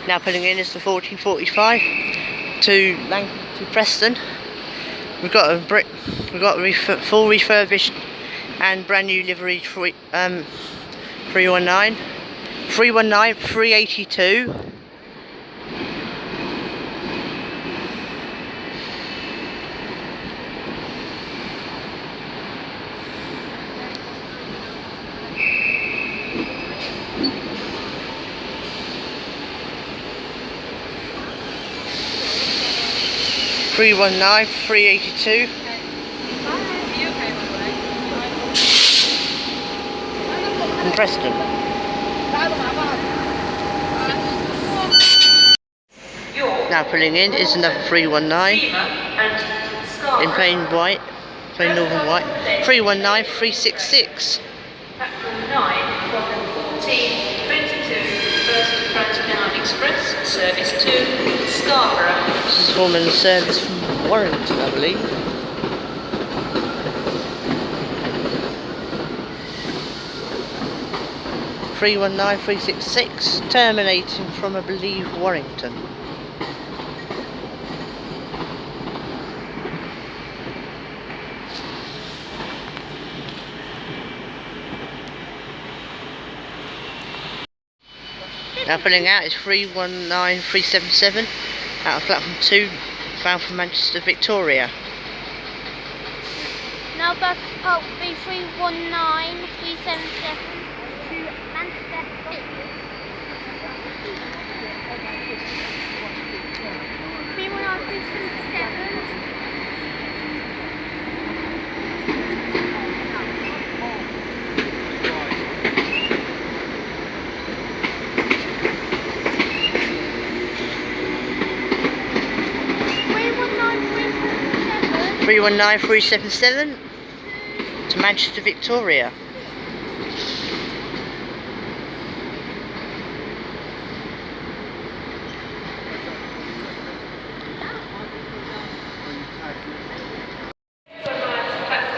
Now pulling in is the 1445 to Preston. We've got a full refurbished and brand new livery 319 382. $319,382. In Preston. Now pulling in is another 319 in plain white, plain northern white. 319,366. Platform 9, 114, 22, First Transdown Express, service to Scarborough. This is forming a service from Warrington, I believe. $319,366, terminating from, I believe, Warrington. Now pulling out is 319,377 out of platform 2, bound from Manchester, Victoria. Now back up be 319,377 to Manchester, Victoria. 319,377. $319,377 to Manchester, Victoria.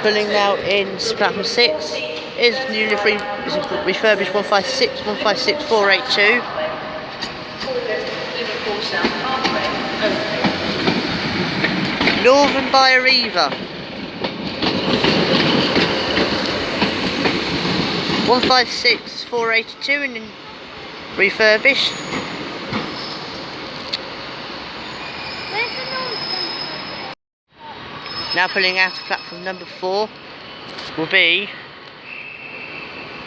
Pulling now in platform 6 is new livery, is a refurbished 156,482. Liverpool South Parkway, open. Northern by Arriva. 156,482 and refurbished. Now pulling out of platform number 4 will be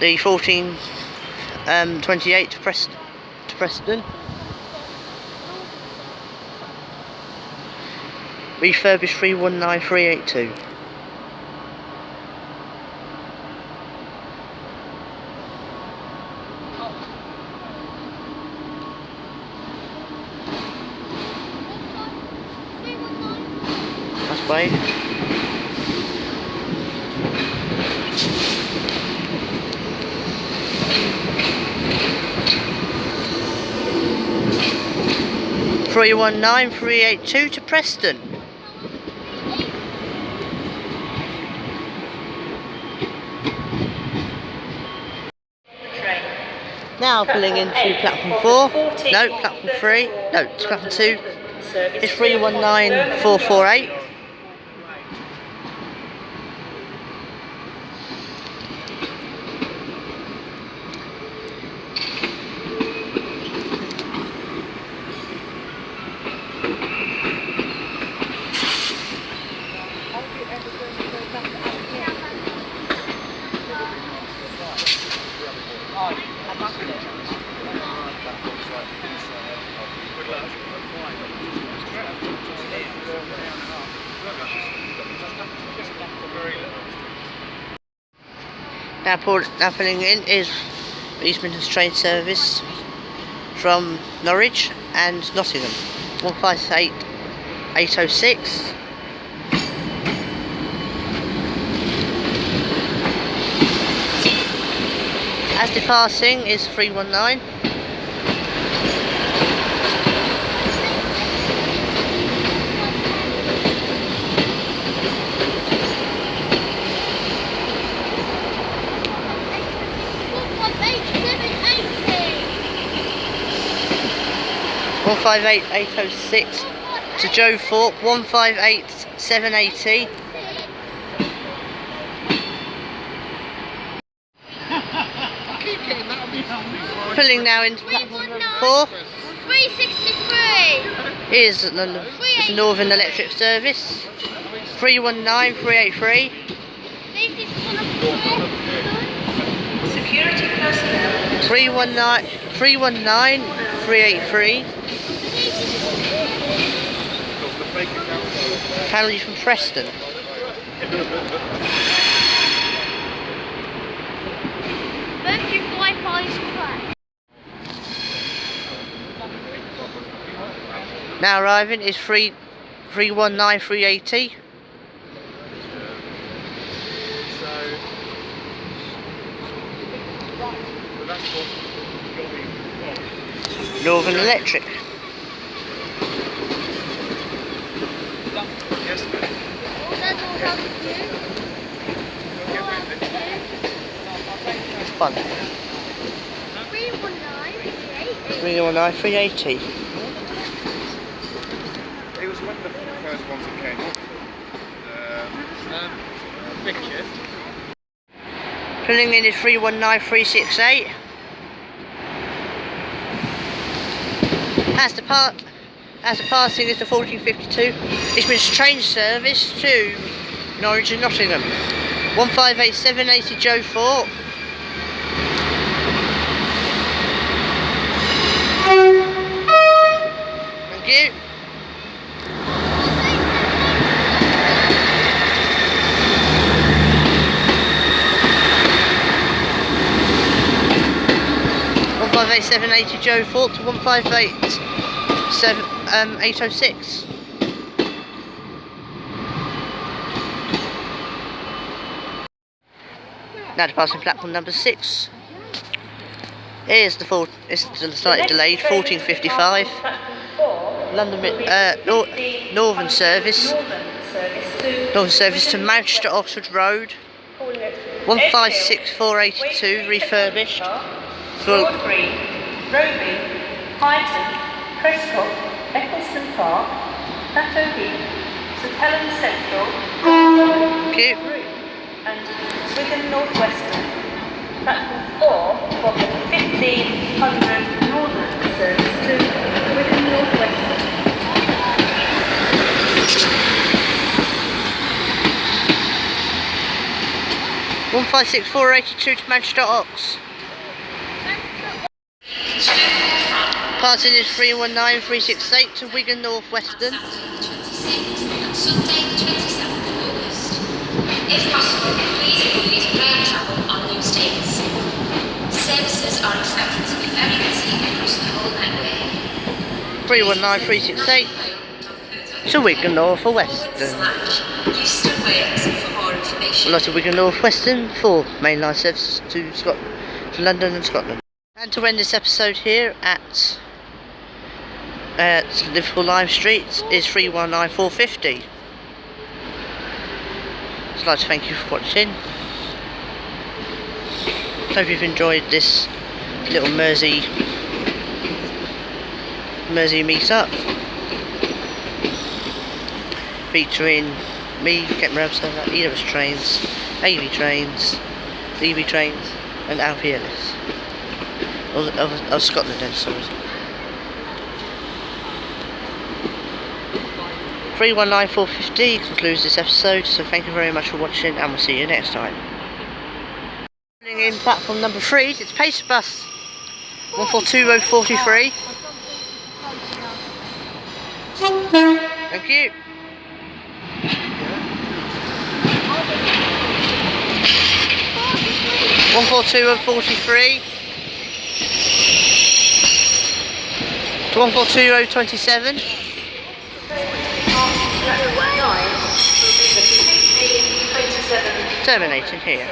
the 1428 to Preston. Refurbished 319,382. That's right. $319,382 to Preston. Now pulling into platform 4, no, platform 3, no, it's platform 2, it's 319,448. Now pulling in is East Midlands train service from Norwich and Nottingham, 158,806. As departing is 319. 158806 to Joe Thorpe, 158780. Pulling now into platform number 4. 363. Here's the Northern Electric Service. 319383. This is one of the Security personnel. 319383. Apparently from Preston. Both your Wi-Fi is correct. Now arriving is 319380. Northern Electric. That's all how to do. All how to do. It's fun. 319380. It was one of the first ones that came up. Big shift. Pulling in is 319368. As the passing is the 1452. It's been train service to Norwich and Nottingham. 158780 Joe Thorpe. Thank you. Eight 780 Joe Thorpe to 1587 806. Now departing platform number 6. Here's the it's slightly delayed 1455 London Northern service. Northern service to Manchester Oxford Road. 156482 refurbished. Broadbury, Roby, Highton, Prescott, Eccleston Park, Plateau Heath, St Helens Central, Cute. and Wigan North Western. Platform 4 from the 1500 Northern service to Wigan North Western. 156482 to Manchester Ox. Passing is 319368 to Wigan North Western. Sunday, 27th of August. If possible, please avoid rail travel on those dates. Services are expected to be very busy across the whole network. 319368 to Wigan North Western. Houston Works for more information. A lot of Wigan North Western for mainline services to London and Scotland. And to end this episode here at Liverpool Lime Street is 319450. I'd like to thank you for watching. Hope you've enjoyed this little Mersey meet-up, featuring me, Get My Observer, EWS Trains, AV Trains, EV Trains, and Alfie Ellis of Scotland and sorry. 319450 concludes this episode, so thank you very much for watching and we'll see you next time. In platform number 3, it's Pacer Bus 142043. Thank you. One 142043 to 142027. Terminating here.